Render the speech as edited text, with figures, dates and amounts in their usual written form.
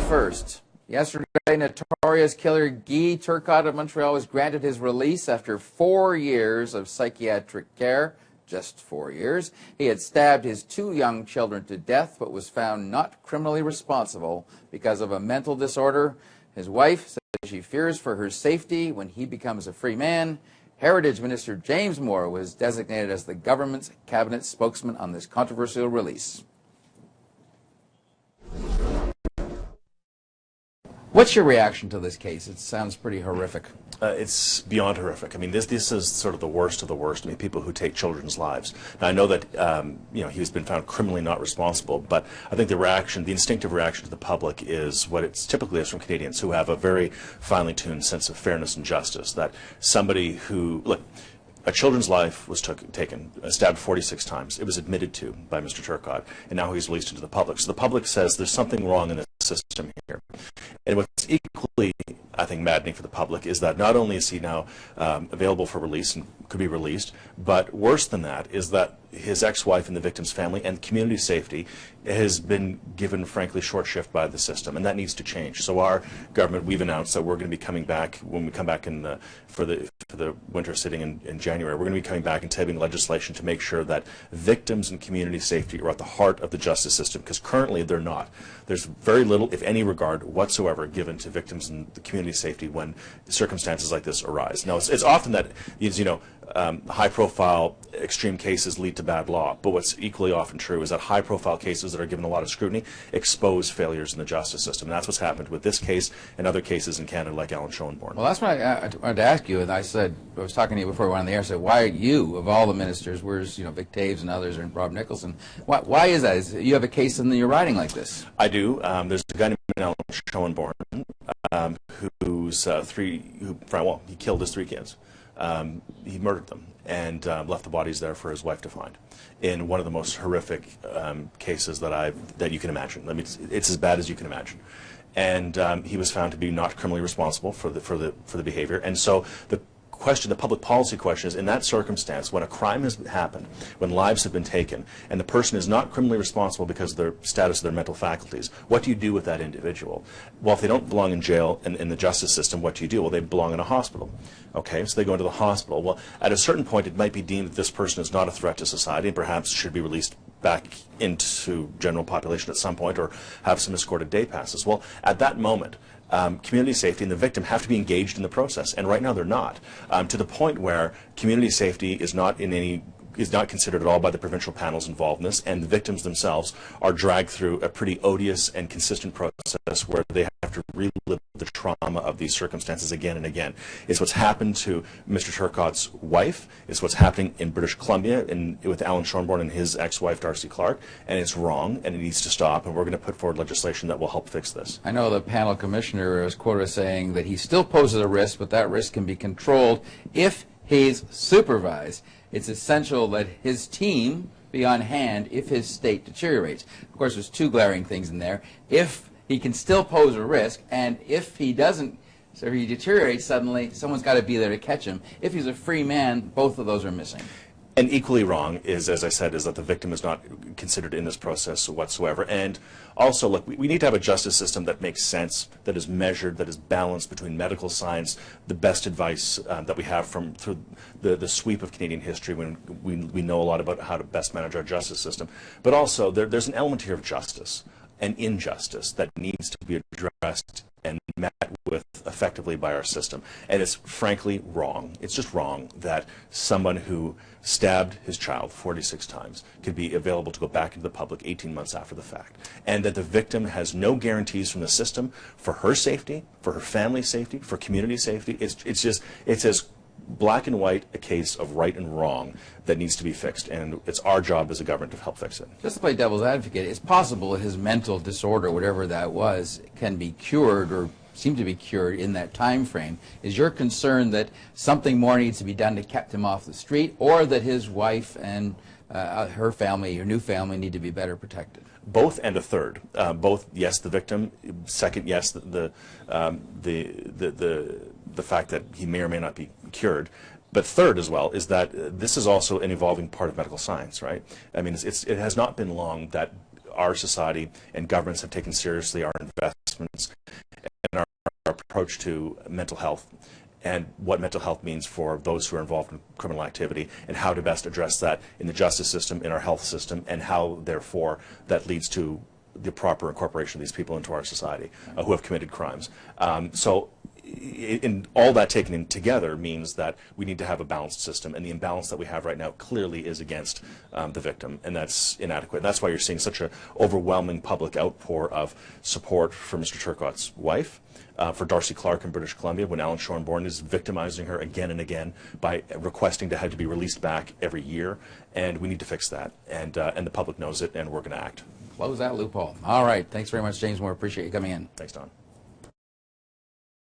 first. Yesterday, notorious killer Guy Turcotte of Montreal was granted his release after 4 years of psychiatric care. Just 4 years. He had stabbed his 2 young children to death, but was found not criminally responsible because of a mental disorder. His wife says she fears for her safety when he becomes a free man. Heritage Minister James Moore was designated as the government's cabinet spokesman on this controversial release. What's your reaction to this case? It sounds pretty horrific. It's beyond horrific. I mean, this is sort of the worst of the worst. I mean, people who take children's lives. Now, I know that he's been found criminally not responsible, but I think the instinctive reaction to the public is what it's typically is from Canadians who have a very finely tuned sense of fairness and justice. That somebody who, look, a children's life was taken, stabbed 46 times. It was admitted to by Mr. Turcotte, and now he's released into the public. So the public says there's something wrong in the system here. And what's equally, I think, maddening for the public is that not only is he now available for release and could be released, but worse than that is that his ex-wife and the victim's family and community safety has been given, frankly, short shift by the system, and that needs to change. So our government, we've announced that we're going to be coming back, when we come back for the winter sitting in January, we're going to be coming back and tabling legislation to make sure that victims and community safety are at the heart of the justice system, because currently they're not. There's very little, if any, regard whatsoever given to victims and the community safety when circumstances like this arise. Now, it's often that, high-profile extreme cases lead to bad law, but what's equally often true is that high-profile cases that are given a lot of scrutiny expose failures in the justice system, and that's what's happened with this case and other cases in Canada like Alan Schoenborn. Well, that's what I wanted to ask you, and I was talking to you before we went on the air, I said, why you, of all the ministers, where's, Vic Taves and others, and Rob Nicholson, why is that? You have a case in your riding like this? I do. There's a guy named Alan Schoenborn who's he killed his 3 kids. He murdered them and left the bodies there for his wife to find in one of the most horrific cases that you can imagine. I mean, it's as bad as you can imagine. And he was found to be not criminally responsible for the behavior. And so the public policy question is, in that circumstance, when a crime has happened, when lives have been taken, and the person is not criminally responsible because of their status of their mental faculties, what do you do with that individual? Well, if they don't belong in jail and in the justice system, what do you do? Well, they belong in a hospital. Okay, so they go into the hospital. Well, at a certain point, it might be deemed that this person is not a threat to society and perhaps should be released back into general population at some point or have some escorted day passes. Well, at that moment, community safety and the victim have to be engaged in the process, and right now they're not, to the point where community safety is not considered at all by the provincial panels involved in this, and the victims themselves are dragged through a pretty odious and consistent process where they have to relive the trauma of these circumstances again and again. It's what's happened to Mr. Turcotte's wife, it's what's happening in British Columbia with Alan Schoenborn and his ex-wife Darcy Clark, and it's wrong and it needs to stop, and we're going to put forward legislation that will help fix this. I know the panel commissioner was quoted as saying that he still poses a risk, but that risk can be controlled if he's supervised. It's essential that his team be on hand if his state deteriorates. Of course, there's 2 glaring things in there. If he can still pose a risk, and if he doesn't, so if he deteriorates suddenly, someone's got to be there to catch him. If he's a free man, both of those are missing. And equally wrong is, as I said, is that the victim is not considered in this process whatsoever. And also, look, we need to have a justice system that makes sense, that is measured, that is balanced between medical science, the best advice that we have through the sweep of Canadian history when we know a lot about how to best manage our justice system. But also, there's an element here of justice and injustice that needs to be addressed and met with effectively by our system. And it's frankly wrong. It's just wrong that someone who stabbed his child 46 times could be available to go back into the public 18 months after the fact. And that the victim has no guarantees from the system for her safety, for her family's safety, for community safety. It's as black and white a case of right and wrong that needs to be fixed, and it's our job as a government to help fix it. Just to play devil's advocate, it's possible that his mental disorder, whatever that was, can be cured or seem to be cured in that time frame. Is your concern that something more needs to be done to keep him off the street, or that his wife and her family, your new family, need to be better protected? Both and a third. Both, yes, the victim. Second, yes, the fact that he may or may not be cured. But third as well is that this is also an evolving part of medical science, right? I mean, it has not been long that our society and governments have taken seriously our investment assessments and our approach to mental health and what mental health means for those who are involved in criminal activity and how to best address that in the justice system, in our health system, and how, therefore, that leads to the proper incorporation of these people into our society who have committed crimes. So in all that taken in together means that we need to have a balanced system, and the imbalance that we have right now clearly is against the victim, and that's inadequate. That's why you're seeing such an overwhelming public outpour of support for Mr. Turcotte's wife, for Darcy Clark in British Columbia, when Alan Shornborn is victimizing her again and again by requesting to have to be released back every year, and we need to fix that, and the public knows it, and we're going to act. Close that loophole. All right. Thanks very much, James Moore. Appreciate you coming in. Thanks, Don.